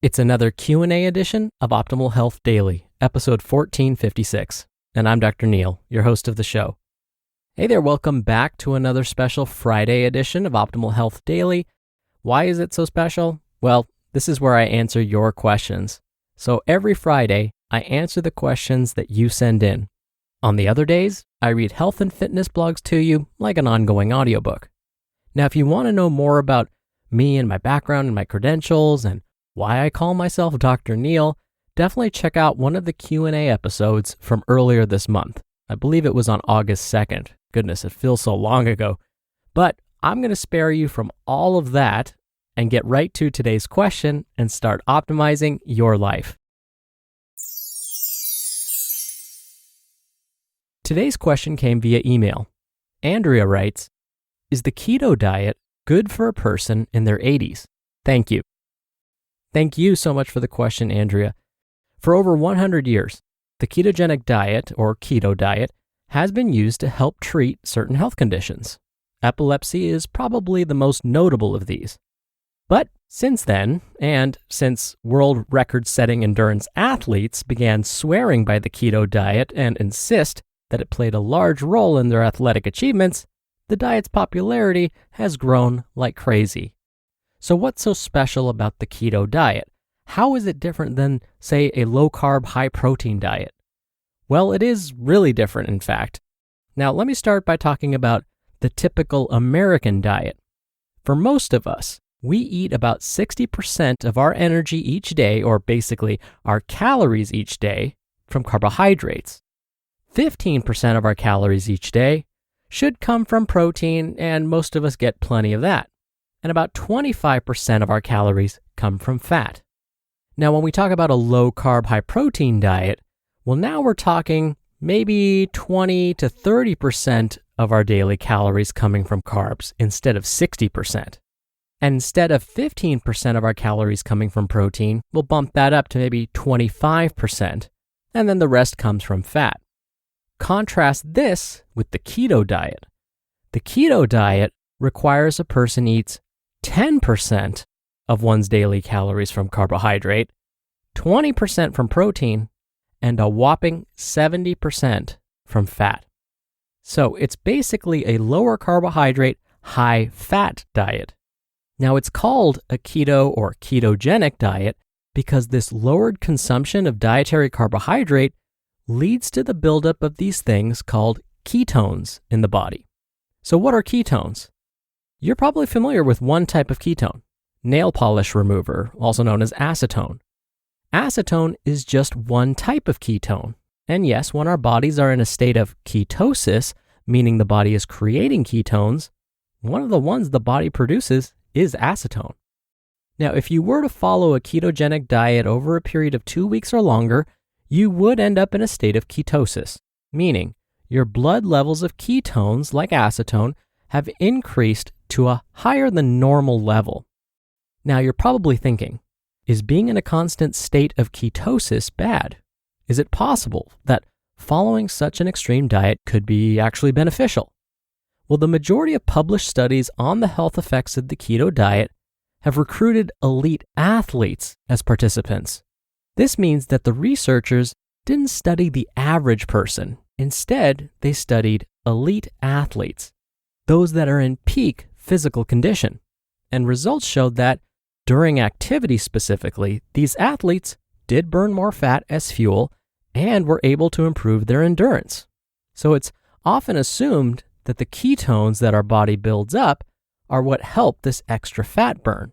It's another Q&A edition of Optimal Health Daily, episode 1456, and I'm Dr. Neil, your host of the show. Hey there, welcome back to another special Friday edition of Optimal Health Daily. Why is it so special? Well, this is where I answer your questions. So every Friday, I answer the questions that you send in. On the other days, I read health and fitness blogs to you like an ongoing audiobook. Now, if you want to know more about me and my background and my credentials and why I call myself Dr. Neil, definitely check out one of the Q&A episodes from earlier this month. I believe it was on August 2nd. Goodness, it feels so long ago. But I'm going to spare you from all of that and get right to today's question and start optimizing your life. Today's question came via email. Andrea writes, "Is the keto diet good for a person in their 80s? Thank you." Thank you so much for the question, Andrea. For over 100 years, the ketogenic diet, or keto diet, has been used to help treat certain health conditions. Epilepsy is probably the most notable of these. But since then, and since world record-setting endurance athletes began swearing by the keto diet and insist that it played a large role in their athletic achievements, the diet's popularity has grown like crazy. So what's so special about the keto diet? How is it different than, say, a low-carb, high-protein diet? Well, it is really different, in fact. Now, let me start by talking about the typical American diet. For most of us, we eat about 60% of our energy each day, or basically our calories each day, from carbohydrates. 15% of our calories each day should come from protein, and most of us get plenty of that. And about 25% of our calories come from fat. Now, when we talk about a low-carb, high-protein diet, well, now we're talking maybe 20 to 30% of our daily calories coming from carbs instead of 60%. And instead of 15% of our calories coming from protein, we'll bump that up to maybe 25%, and then the rest comes from fat. Contrast this with the keto diet. The keto diet requires a person eats 10% of one's daily calories from carbohydrate, 20% from protein, and a whopping 70% from fat. So it's basically a lower carbohydrate, high fat diet. Now it's called a keto or ketogenic diet because this lowered consumption of dietary carbohydrate leads to the buildup of these things called ketones in the body. So what are ketones? You're probably familiar with one type of ketone, nail polish remover, also known as acetone. Acetone is just one type of ketone. And yes, when our bodies are in a state of ketosis, meaning the body is creating ketones, one of the ones the body produces is acetone. Now, if you were to follow a ketogenic diet over a period of 2 weeks or longer, you would end up in a state of ketosis, meaning your blood levels of ketones, like acetone, have increased to a higher than normal level. Now, you're probably thinking, is being in a constant state of ketosis bad? Is it possible that following such an extreme diet could be actually beneficial? Well, the majority of published studies on the health effects of the keto diet have recruited elite athletes as participants. This means that the researchers didn't study the average person. Instead, they studied elite athletes, those that are in peak physical condition. And results showed that during activity specifically, these athletes did burn more fat as fuel and were able to improve their endurance. So it's often assumed that the ketones that our body builds up are what help this extra fat burn.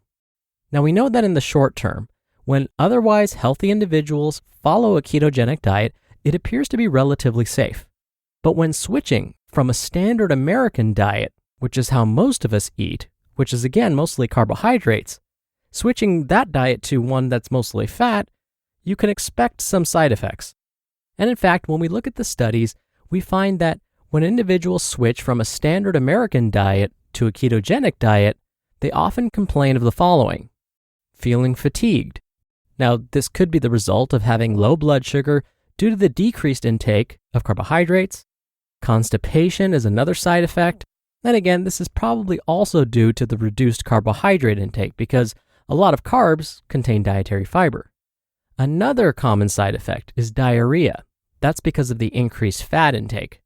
Now we know that in the short term, when otherwise healthy individuals follow a ketogenic diet, it appears to be relatively safe. But when switching from a standard American diet, which is how most of us eat, which is again mostly carbohydrates, switching that diet to one that's mostly fat, you can expect some side effects. And in fact, when we look at the studies, we find that when individuals switch from a standard American diet to a ketogenic diet, they often complain of the following: feeling fatigued. Now, this could be the result of having low blood sugar due to the decreased intake of carbohydrates. Constipation is another side effect. And again, this is probably also due to the reduced carbohydrate intake because A lot of carbs contain dietary fiber. Another common side effect is diarrhea. That's because of the increased fat intake.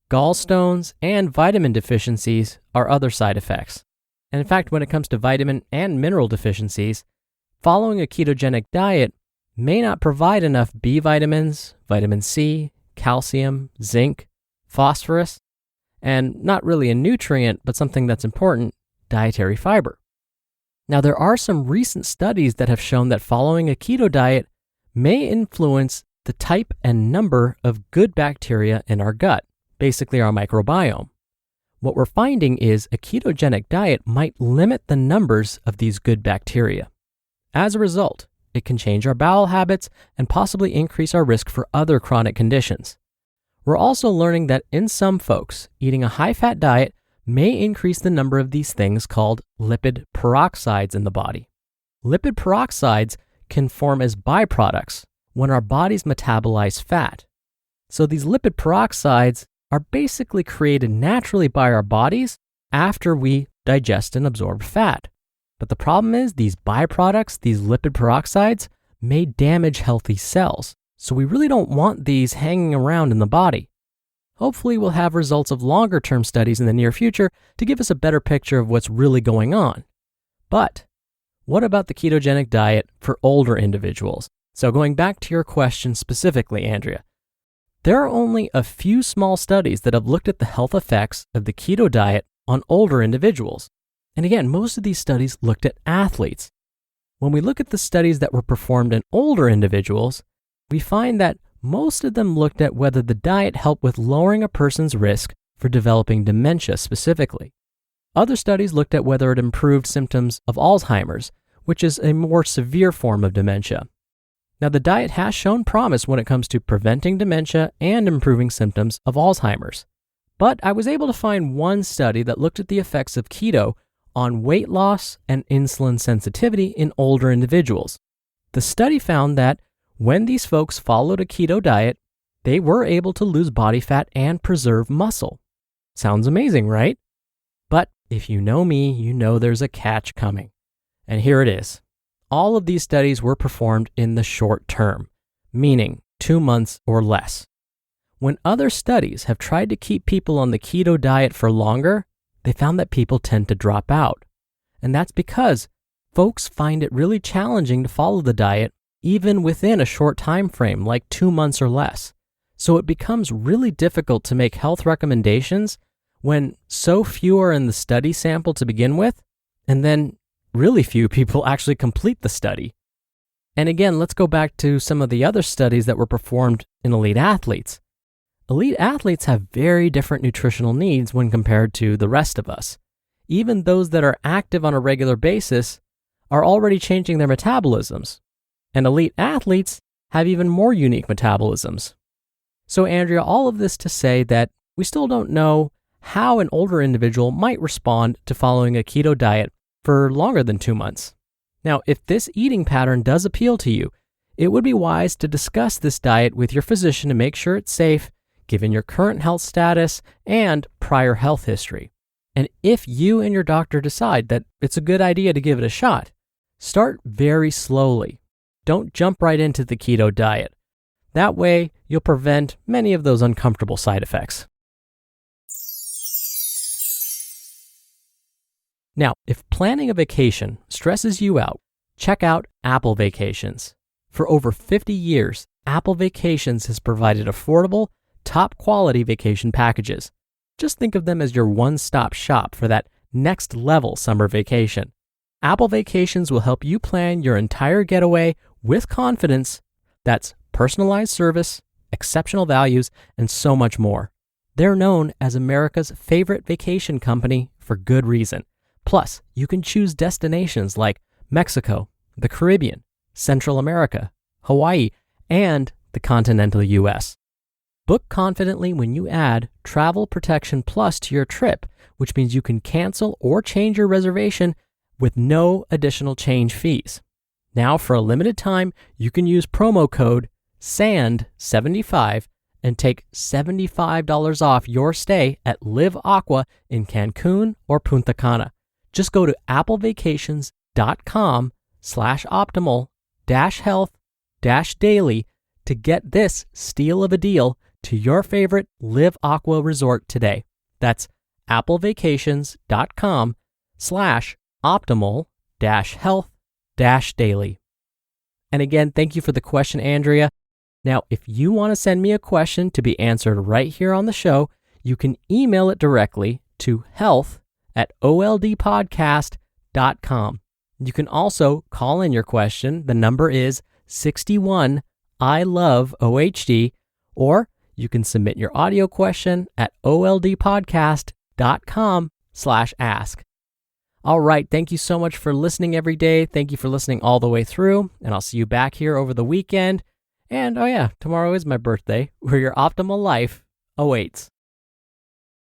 Gallstones and vitamin deficiencies are other side effects. And in fact, when it comes to vitamin and mineral deficiencies, following a ketogenic diet may not provide enough B vitamins, vitamin C, calcium, zinc, phosphorus, and not really a nutrient, but something that's important, dietary fiber. Now, there are some recent studies that have shown that following a keto diet may influence the type and number of good bacteria in our gut, basically our microbiome. What we're finding is a ketogenic diet might limit the numbers of these good bacteria. As a result, it can change our bowel habits and possibly increase our risk for other chronic conditions. We're also learning that in some folks, eating a high-fat diet may increase the number of these things called lipid peroxides in the body. Lipid peroxides can form as byproducts when our bodies metabolize fat. So these lipid peroxides are basically created naturally by our bodies after we digest and absorb fat. But the problem is these byproducts, these lipid peroxides, may damage healthy cells. So we really don't want these hanging around in the body. Hopefully we'll have results of longer-term studies in the near future to give us a better picture of what's really going on. But what about the ketogenic diet for older individuals? So going back to your question specifically, Andrea, there are only a few small studies that have looked at the health effects of the keto diet on older individuals. And again, most of these studies looked at athletes. When we look at the studies that were performed in older individuals, we find that most of them looked at whether the diet helped with lowering a person's risk for developing dementia specifically. Other studies looked at whether it improved symptoms of Alzheimer's, which is a more severe form of dementia. Now, the diet has shown promise when it comes to preventing dementia and improving symptoms of Alzheimer's. But I was able to find one study that looked at the effects of keto on weight loss and insulin sensitivity in older individuals. The study found that when these folks followed a keto diet, they were able to lose body fat and preserve muscle. Sounds amazing, right? But if you know me, you know there's a catch coming. And here it is. All of these studies were performed in the short term, meaning 2 months or less. When other studies have tried to keep people on the keto diet for longer, they found that people tend to drop out. And that's because folks find it really challenging to follow the diet even within a short time frame, like 2 months or less. So it becomes really difficult to make health recommendations when so few are in the study sample to begin with, and then really few people actually complete the study. And again, let's go back to some of the other studies that were performed in elite athletes. Elite athletes have very different nutritional needs when compared to the rest of us. Even those that are active on a regular basis are already changing their metabolisms. And elite athletes have even more unique metabolisms. So Andrea, all of this to say that we still don't know how an older individual might respond to following a keto diet for longer than 2 months. Now, if this eating pattern does appeal to you, it would be wise to discuss this diet with your physician to make sure it's safe, given your current health status and prior health history. And if you and your doctor decide that it's a good idea to give it a shot, start very slowly. Don't jump right into the keto diet. That way, you'll prevent many of those uncomfortable side effects. Now, if planning a vacation stresses you out, check out Apple Vacations. For over 50 years, Apple Vacations has provided affordable, top-quality vacation packages. Just think of them as your one-stop shop for that next-level summer vacation. Apple Vacations will help you plan your entire getaway with confidence. That's personalized service, exceptional values, and so much more. They're known as America's favorite vacation company for good reason. Plus, you can choose destinations like Mexico, the Caribbean, Central America, Hawaii, and the continental US. Book confidently when you add Travel Protection Plus to your trip, which means you can cancel or change your reservation with no additional change fees. Now, for a limited time, you can use promo code SAND75 and take $75 off your stay at Live Aqua in Cancun or Punta Cana. Just go to applevacations.com oldvacation.com/optimal-health-daily to get this steal of a deal to your favorite Live Aqua resort today. That's applevacations.com/optimal-health-daily. And again, thank you for the question, Andrea. Now, if you want to send me a question to be answered right here on the show, you can email it directly to health@oldpodcast.com. You can also call in your question. The number is 61 I love OHD, or you can submit your audio question at oldpodcast.com/ask. All right. Thank you so much for listening every day. Thank you for listening all the way through, and I'll see you back here over the weekend. And oh yeah, tomorrow is my birthday, where your optimal life awaits.